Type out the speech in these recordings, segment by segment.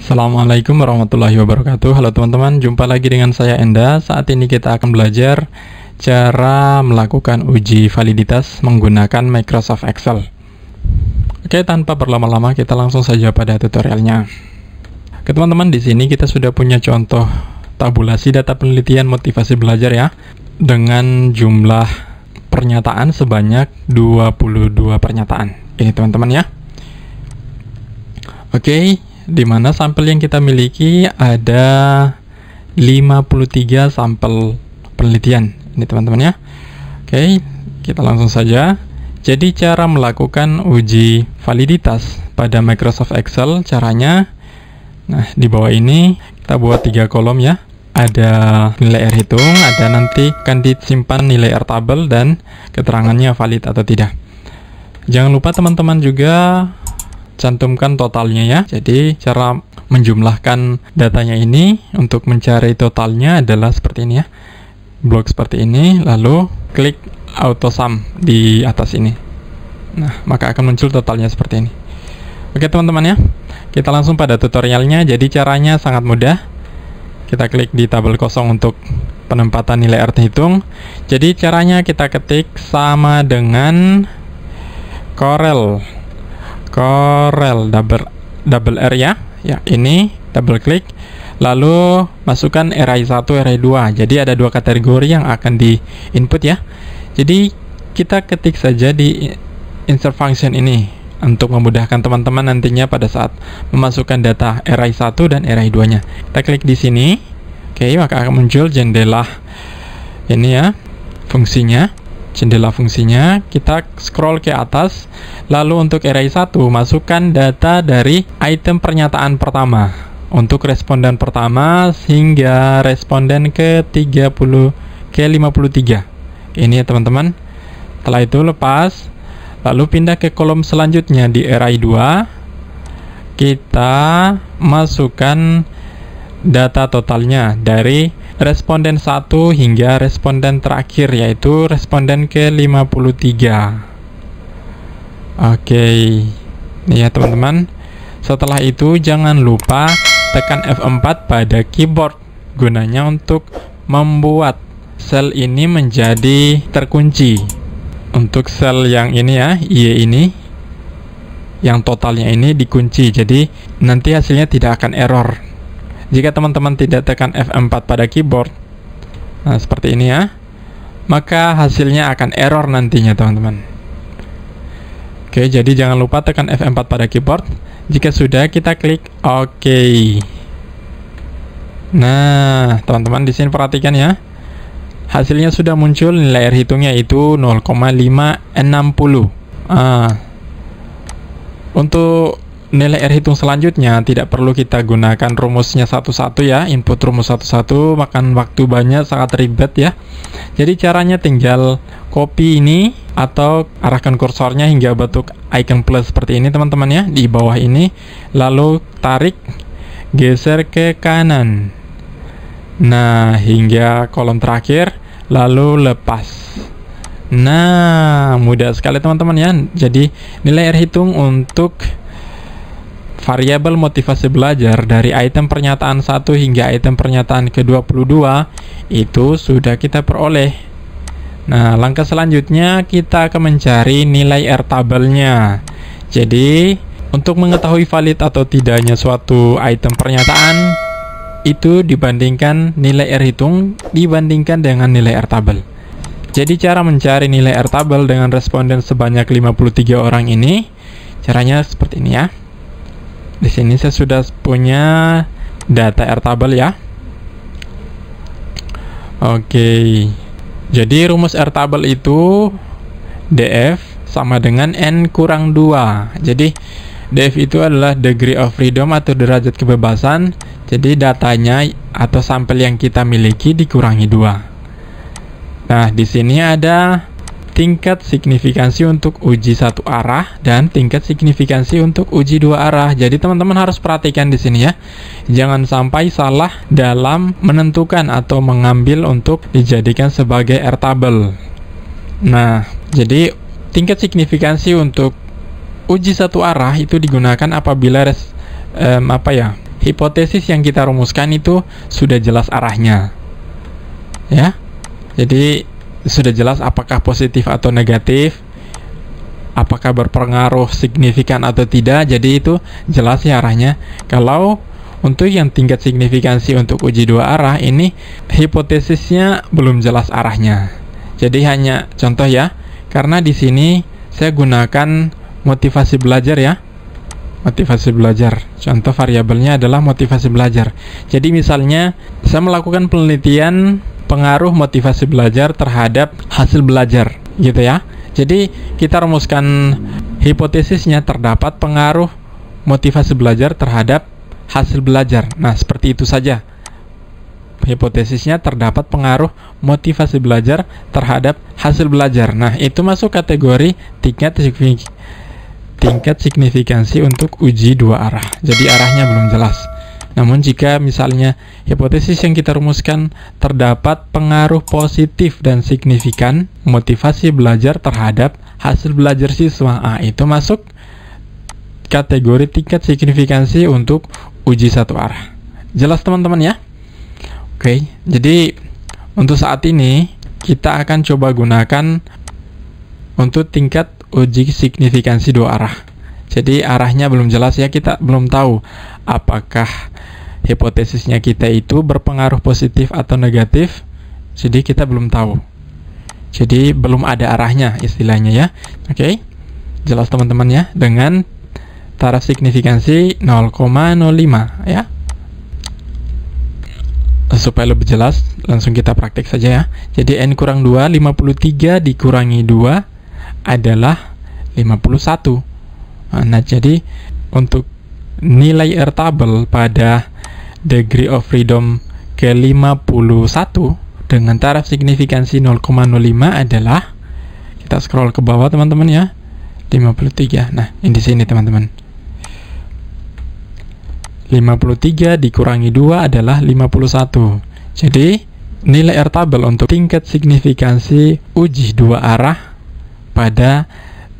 Assalamualaikum warahmatullahi wabarakatuh. Halo teman-teman, jumpa lagi dengan saya Enda. Saat ini kita akan belajar cara melakukan uji validitas menggunakan Microsoft Excel. Oke, tanpa berlama-lama kita langsung saja pada tutorialnya. Oke teman-teman, di sini kita sudah punya contoh tabulasi data penelitian motivasi belajar ya, dengan jumlah pernyataan sebanyak 22 pernyataan. Ini teman-teman ya. Oke, di mana sampel yang kita miliki ada 53 sampel penelitian. Ini teman-teman ya. Oke, kita langsung saja. Jadi cara melakukan uji validitas pada Microsoft Excel caranya, nah di bawah ini kita buat 3 kolom ya. Ada nilai R hitung, ada nanti akan disimpan nilai R tabel dan keterangannya valid atau tidak. Jangan lupa teman-teman juga cantumkan totalnya ya. Jadi cara menjumlahkan datanya ini untuk mencari totalnya adalah seperti ini ya. Blok seperti ini, lalu klik auto sum di atas ini. Nah, maka akan muncul totalnya seperti ini. Oke teman-teman ya, kita langsung pada tutorialnya. Jadi caranya sangat mudah. Kita klik di tabel kosong untuk penempatan nilai R terhitung. Jadi caranya kita ketik sama dengan Corel double R ya. Ya, ini double klik, lalu masukkan array 1, array 2. Jadi ada dua kategori yang akan di input ya. Jadi kita ketik saja di insert function ini untuk memudahkan teman-teman nantinya pada saat memasukkan data array 1 dan array 2 nya. Kita klik di sini. Oke, maka akan muncul jendela ini ya, fungsinya. Jendela fungsinya, kita scroll ke atas, lalu untuk array 1 masukkan data dari item pernyataan pertama untuk responden pertama hingga responden ke-53. Ini ya teman-teman. Setelah itu lepas, lalu pindah ke kolom selanjutnya di array 2, kita masukkan data totalnya dari responden 1 hingga responden terakhir, yaitu responden ke-53. Oke, ini ya teman-teman. Setelah itu jangan lupa tekan F4 pada keyboard, gunanya untuk membuat sel ini menjadi terkunci. Untuk sel yang ini ya, Y ini, yang totalnya ini dikunci, jadi nanti hasilnya tidak akan error jika teman-teman tidak tekan F4 pada keyboard. Nah, seperti ini ya. Maka hasilnya akan error nantinya, teman-teman. Oke, jadi jangan lupa tekan F4 pada keyboard. Jika sudah, kita klik OK. Nah, teman-teman di sini perhatikan ya. Hasilnya sudah muncul, nilai R hitungnya itu 0,560. Untuk nilai R hitung selanjutnya tidak perlu kita gunakan rumusnya satu-satu ya, input rumus satu-satu makan waktu banyak, sangat ribet ya. Jadi caranya tinggal copy ini atau arahkan kursornya hingga bentuk icon plus seperti ini teman-teman ya, di bawah ini, lalu tarik, geser ke kanan. Nah, hingga kolom terakhir, lalu lepas. Nah, mudah sekali teman-teman ya. Jadi nilai R hitung untuk variabel motivasi belajar dari item pernyataan 1 hingga item pernyataan ke-22 itu sudah kita peroleh. Nah, langkah selanjutnya kita akan mencari nilai R tabelnya. Jadi, untuk mengetahui valid atau tidaknya suatu item pernyataan itu dibandingkan nilai R hitung dibandingkan dengan nilai R tabel. Jadi, cara mencari nilai R tabel dengan responden sebanyak 53 orang ini caranya seperti ini ya. Di sini saya sudah punya data R tabel ya. Oke. Jadi rumus R tabel itu DF sama dengan N kurang 2. Jadi DF itu adalah degree of freedom atau derajat kebebasan. Jadi datanya atau sampel yang kita miliki dikurangi 2. Nah, di sini ada tingkat signifikansi untuk uji satu arah dan tingkat signifikansi untuk uji dua arah. Jadi teman-teman harus perhatikan di sini ya. Jangan sampai salah dalam menentukan atau mengambil untuk dijadikan sebagai R tabel. Nah, jadi tingkat signifikansi untuk uji satu arah itu digunakan apabila hipotesis yang kita rumuskan itu sudah jelas arahnya. Ya. Jadi sudah jelas apakah positif atau negatif, apakah berpengaruh signifikan atau tidak. Jadi itu jelas ya arahnya. Kalau untuk yang tingkat signifikansi untuk uji dua arah ini hipotesisnya belum jelas arahnya. Jadi hanya contoh ya. Karena di sini saya gunakan motivasi belajar ya. Motivasi belajar. Contoh variabelnya adalah motivasi belajar. Jadi misalnya saya melakukan penelitian pengaruh motivasi belajar terhadap hasil belajar gitu ya. Jadi kita rumuskan hipotesisnya terdapat pengaruh motivasi belajar terhadap hasil belajar. Nah, seperti itu saja. Hipotesisnya terdapat pengaruh motivasi belajar terhadap hasil belajar. Nah, itu masuk kategori tingkat signifikansi untuk uji dua arah. Jadi arahnya belum jelas. Namun jika misalnya hipotesis yang kita rumuskan terdapat pengaruh positif dan signifikan motivasi belajar terhadap hasil belajar siswa, itu masuk kategori tingkat signifikansi untuk uji satu arah. Jelas teman-teman ya? Oke, jadi untuk saat ini kita akan coba gunakan untuk tingkat uji signifikansi dua arah. Jadi arahnya belum jelas ya, kita belum tahu apakah hipotesisnya kita itu berpengaruh positif atau negatif. Jadi kita belum tahu. Jadi belum ada arahnya istilahnya ya. Oke. Jelas teman-teman ya, dengan taraf signifikansi 0,05 ya. Supaya lebih jelas, langsung kita praktik saja ya. Jadi N kurang 2, 53 dikurangi 2 adalah 51. Nah, jadi untuk nilai R tabel pada degree of freedom ke-51 dengan taraf signifikansi 0,05 adalah, kita scroll ke bawah teman-teman ya, 53. Nah, ini di sini teman-teman. 53 dikurangi 2 adalah 51. Jadi, nilai R tabel untuk tingkat signifikansi uji dua arah pada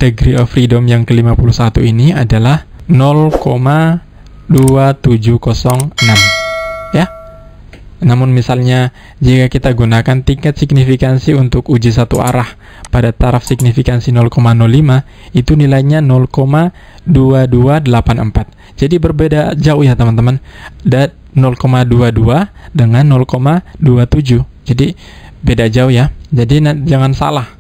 degree of freedom yang ke-51 ini adalah 0,2706 ya. Namun misalnya jika kita gunakan tingkat signifikansi untuk uji satu arah pada taraf signifikansi 0,05, itu nilainya 0,2284. Jadi berbeda jauh ya teman-teman. Dan 0,22 dengan 0,27. Jadi beda jauh ya. Jadi jangan salah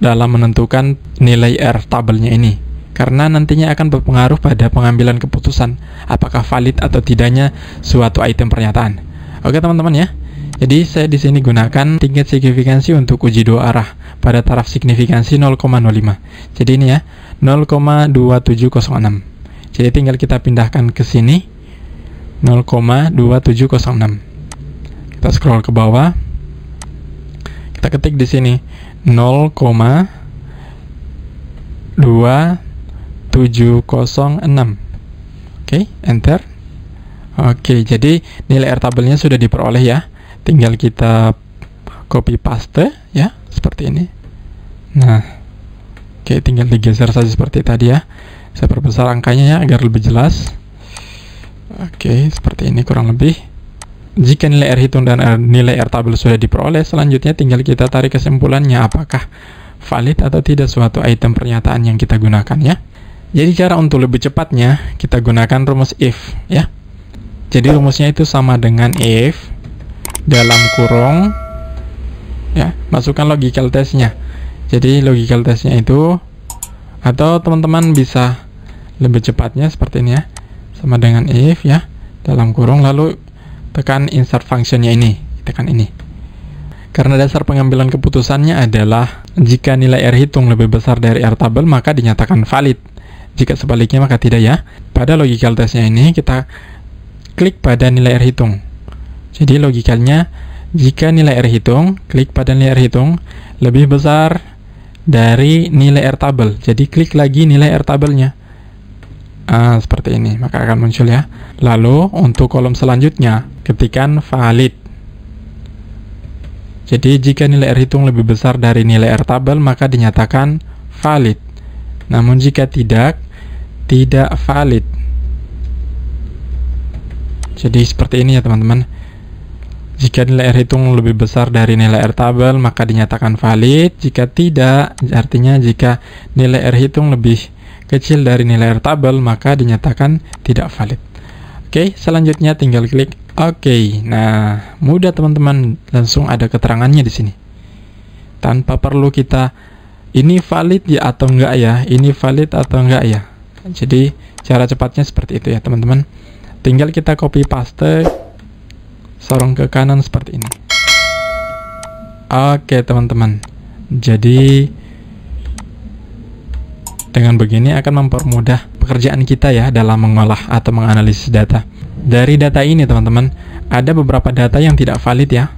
dalam menentukan nilai R tabelnya ini, karena nantinya akan berpengaruh pada pengambilan keputusan apakah valid atau tidaknya suatu item pernyataan. Oke teman-teman ya. Jadi saya di sini gunakan tingkat signifikansi untuk uji dua arah pada taraf signifikansi 0,05. Jadi ini ya, 0,2706. Jadi tinggal kita pindahkan ke sini 0,2706. Kita scroll ke bawah. Kita ketik di sini 0,2706. Oke, enter. Oke, jadi nilai R tabelnya sudah diperoleh ya. Tinggal kita copy paste ya, seperti ini. Nah, oke, tinggal digeser saja seperti tadi ya. Saya perbesar angkanya ya agar lebih jelas. Oke, seperti ini kurang lebih. Jika nilai R hitung dan nilai R tabel sudah diperoleh, selanjutnya tinggal kita tarik kesimpulannya apakah valid atau tidak suatu item pernyataan yang kita gunakan ya. Jadi cara untuk lebih cepatnya kita gunakan rumus if ya. Jadi rumusnya itu sama dengan if dalam kurung ya, masukkan logical testnya. Jadi logical testnya itu, atau teman-teman bisa lebih cepatnya seperti ini ya, sama dengan if ya, dalam kurung lalu tekan insert functionnya ini, tekan ini. Karena dasar pengambilan keputusannya adalah jika nilai R hitung lebih besar dari R tabel maka dinyatakan valid. Jika sebaliknya maka tidak ya. Pada logical testnya ini kita klik pada nilai R hitung. Jadi logikalnya jika nilai R hitung, klik pada nilai R hitung lebih besar dari nilai R tabel. Jadi klik lagi nilai R tabelnya. Seperti ini, maka akan muncul ya. Lalu untuk kolom selanjutnya ketikkan valid. Jadi jika nilai R hitung lebih besar dari nilai R tabel maka dinyatakan valid. Namun jika tidak valid. Jadi seperti ini ya teman-teman. Jika nilai R hitung lebih besar dari nilai R tabel, maka dinyatakan valid. Jika tidak, artinya jika nilai R hitung lebih kecil dari nilai R tabel, maka dinyatakan tidak valid. Oke, selanjutnya tinggal klik Oke. Nah, mudah teman-teman, langsung ada keterangannya di sini. Tanpa perlu kita ini valid ya atau enggak ya, ini valid atau enggak ya. Jadi cara cepatnya seperti itu ya teman-teman. Tinggal kita copy paste, sorong ke kanan seperti ini. Oke teman-teman, jadi dengan begini akan mempermudah pekerjaan kita ya dalam mengolah atau menganalisis data. Dari data ini teman-teman, ada beberapa data yang tidak valid ya.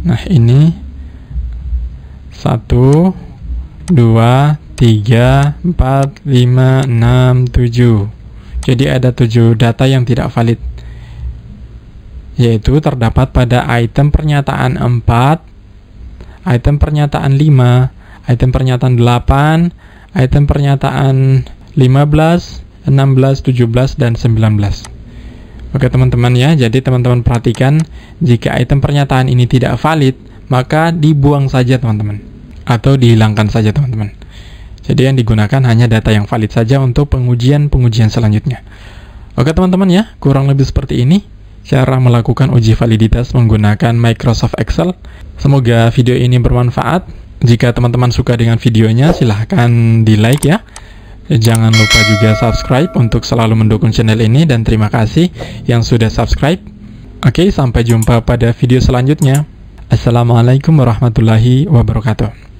Nah ini 1, 2, 3, 4, 5, 6, 7. Jadi ada 7 data yang tidak valid, yaitu terdapat pada item pernyataan 4, item pernyataan 5, item pernyataan 8, item pernyataan 15, 16, 17, dan 19. Oke teman-teman ya, jadi teman-teman perhatikan, jika item pernyataan ini tidak valid, maka dibuang saja teman-teman, atau dihilangkan saja teman-teman. Jadi yang digunakan hanya data yang valid saja untuk pengujian selanjutnya. Oke teman-teman ya, kurang lebih seperti ini cara melakukan uji validitas menggunakan Microsoft Excel. Semoga video ini bermanfaat. Jika teman-teman suka dengan videonya, silahkan di like ya. Jangan lupa juga subscribe untuk selalu mendukung channel ini, dan terima kasih yang sudah subscribe. Oke, sampai jumpa pada video selanjutnya. Assalamualaikum warahmatullahi wabarakatuh.